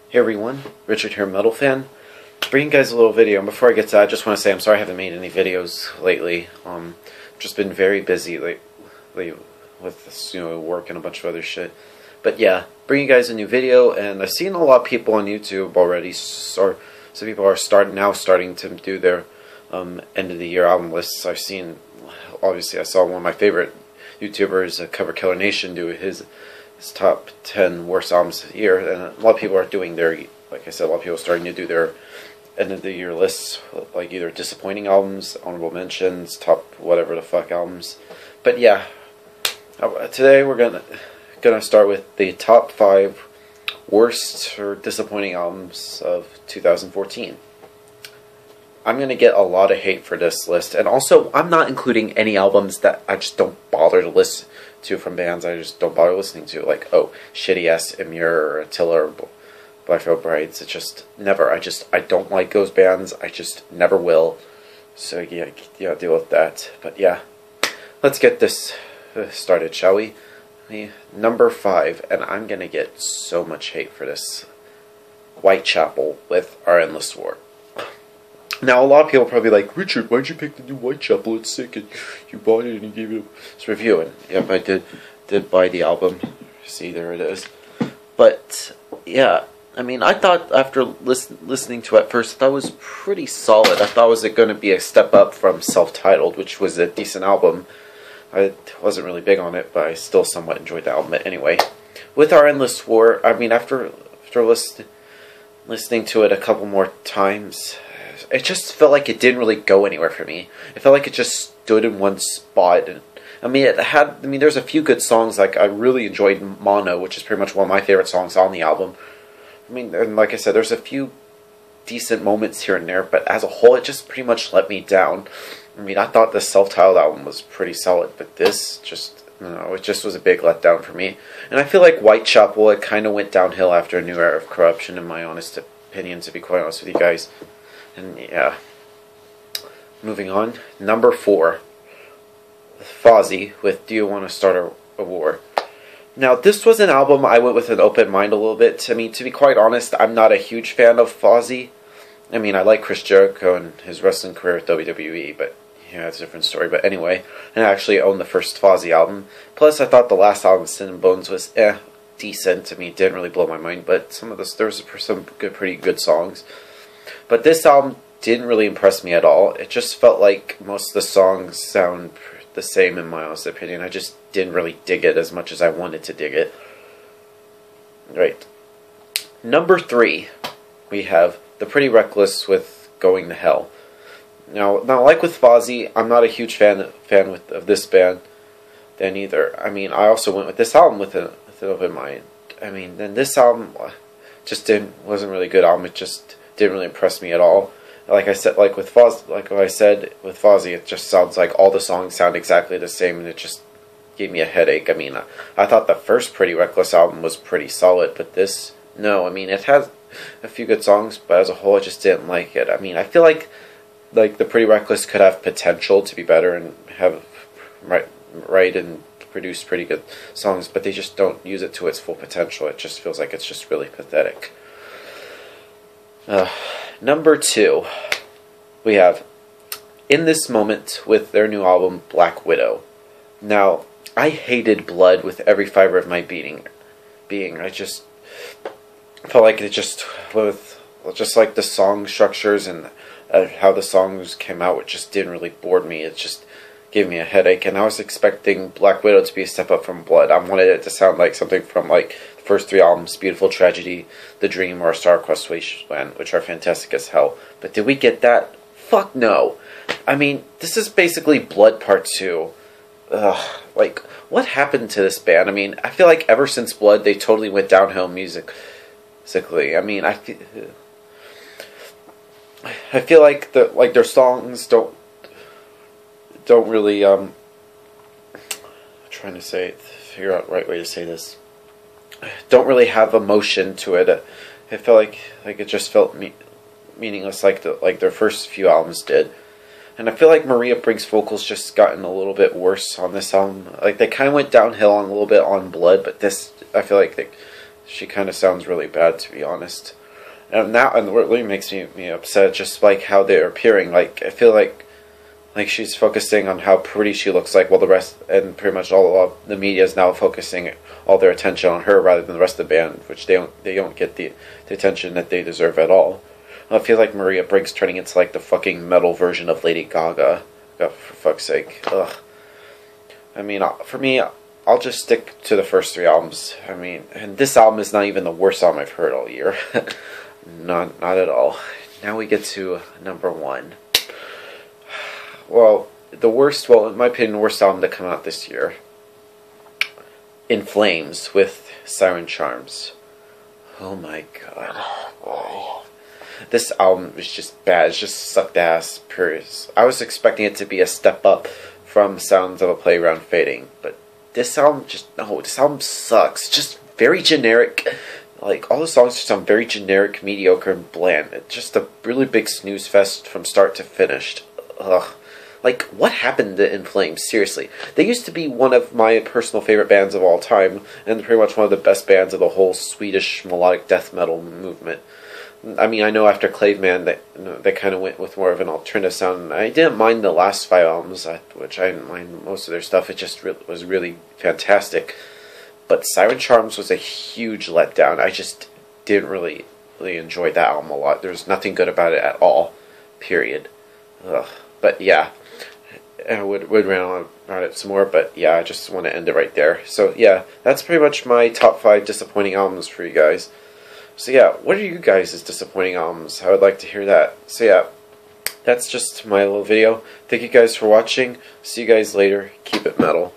Hey everyone, Richard here, Metal Fan. Bringing you guys a little video, and before I get to that, I just want to say I'm sorry I haven't made any videos lately. Just been very busy lately with work and a bunch of other shit. But yeah, bringing you guys a new video, and I've seen a lot of people on YouTube already. Some people are starting to do their end of the year album lists. Obviously, I saw one of my favorite YouTubers, Cover Killer Nation, do his top 10 worst albums of the year, and a lot of people are doing their, like I said, a lot of people are starting to do their end of the year lists, like either disappointing albums, honorable mentions, top whatever the fuck albums. But yeah, today we're gonna start with the top 5 worst or disappointing albums of 2014. I'm gonna get a lot of hate for this list, and also I'm not including any albums that I just don't bother to listen to from bands I just don't bother listening to, like shitty ass Emir or Attila or Black Veil Brides. It's just never. I don't like those bands. I just never will. So yeah, deal with that. But yeah, let's get this started, shall we? Number 5, and I'm gonna get so much hate for this. Whitechapel with Our Endless War. Now, a lot of people are probably like, Richard, why'd you pick the new Whitechapel? It's sick, and you bought it and you gave it a review. And yep, I did buy the album. See, there it is. But yeah, I mean, I thought after listening to it at first, I thought it was pretty solid. I thought was it going to be a step up from Self-Titled, which was a decent album. I wasn't really big on it, but I still somewhat enjoyed the album. But anyway, with Our Endless War, I mean, after listening to it a couple more times, it just felt like it didn't really go anywhere for me. It felt like it just stood in one spot. And I mean, there's a few good songs. Like, I really enjoyed Mono, which is pretty much one of my favorite songs on the album. I mean, and like I said, there's a few decent moments here and there, but as a whole, it just pretty much let me down. I mean, I thought the Self-Titled album was pretty solid, but this just, it just was a big letdown for me. And I feel like Whitechapel, it kind of went downhill after A New Era of Corruption, in my honest opinion, to be quite honest with you guys. And yeah, moving on. Number 4, Fozzie with Do You Want to Start a War? Now, this was an album I went with an open mind a little bit. I mean, to be quite honest, I'm not a huge fan of Fozzie. I mean, I like Chris Jericho and his wrestling career with WWE, but yeah, it's a different story. But anyway, and I actually owned the first Fozzie album. Plus, I thought the last album, Sin and Bones, was decent. I mean, it didn't really blow my mind, but there was some pretty good songs. But this album didn't really impress me at all. It just felt like most of the songs sound the same, in my honest opinion. I just didn't really dig it as much as I wanted to dig it. Right. Number 3, we have The Pretty Reckless with Going to Hell. Now, like with Fozzie, I'm not a huge fan of this band then either. I mean, I also went with this album with an open mind. I mean, then this album just wasn't really a good album. It just didn't really impress me at all. Like I said, like what I said with Fozzie, it just sounds like all the songs sound exactly the same, and it just gave me a headache. I mean, I thought the first Pretty Reckless album was pretty solid, but this, no. I mean, it has a few good songs, but as a whole, I just didn't like it. I mean, I feel like the Pretty Reckless could have potential to be better and have write and produce pretty good songs, but they just don't use it to its full potential. It just feels like it's just really pathetic. Number 2, we have In This Moment with their new album, Black Widow. Now, I hated Blood with every fiber of my being. I just felt like it just like the song structures and how the songs came out, it just didn't really bore me. It just gave me a headache, and I was expecting Black Widow to be a step up from Blood. I wanted it to sound like something from like the first 3 albums, Beautiful Tragedy, The Dream, or Star Quest Wasteland, which are fantastic as hell. But did we get that? Fuck no. I mean, this is basically Blood Part 2. Ugh, like, what happened to this band? I mean, I feel like ever since Blood, they totally went downhill musically. I mean, I feel like their songs don't really I'm trying to figure out the right way to say this. Don't really have emotion to it. I feel like it just felt meaningless, like their first few albums did. And I feel like Maria Brink's vocals just gotten a little bit worse on this album. Like, they kind of went downhill a little bit on Blood, but this, I feel like they She kind of sounds really bad, to be honest. And what really makes me upset, just like how they're appearing. Like, I feel like she's focusing on how pretty she looks like, while the rest, and pretty much all of the media is now focusing all their attention on her rather than the rest of the band, which they don't get the attention that they deserve at all. I feel like Maria Briggs turning into like the fucking metal version of Lady Gaga. God, for fuck's sake. Ugh. I mean, for me, I'll just stick to the first 3 albums. I mean, and this album is not even the worst album I've heard all year. Not at all. Now we get to number 1. Well, in my opinion, the worst album to come out this year. In Flames with Siren Charms. Oh my god. Oh. This album was just bad. It's just sucked ass. Period. I was expecting it to be a step up from Sounds of a Playground Fading, but this album this album sucks. Just very generic. Like, all the songs just sound very generic, mediocre, and bland. It's just a really big snooze fest from start to finish. Ugh. Like, what happened to In Flames? Seriously. They used to be one of my personal favorite bands of all time, and pretty much one of the best bands of the whole Swedish melodic death metal movement. I mean, I know after Claveman they kind of went with more of an alternative sound. I didn't mind the last 5 albums, which I didn't mind most of their stuff. It just was really fantastic. But Siren Charms was a huge letdown. I just didn't really enjoy that album a lot. There's nothing good about it at all. Period. Ugh. But yeah, I would rant on it some more, but yeah, I just want to end it right there. So yeah, that's pretty much my top 5 disappointing albums for you guys. So yeah, what are you guys' disappointing albums? I would like to hear that. So yeah, that's just my little video. Thank you guys for watching. See you guys later. Keep it metal.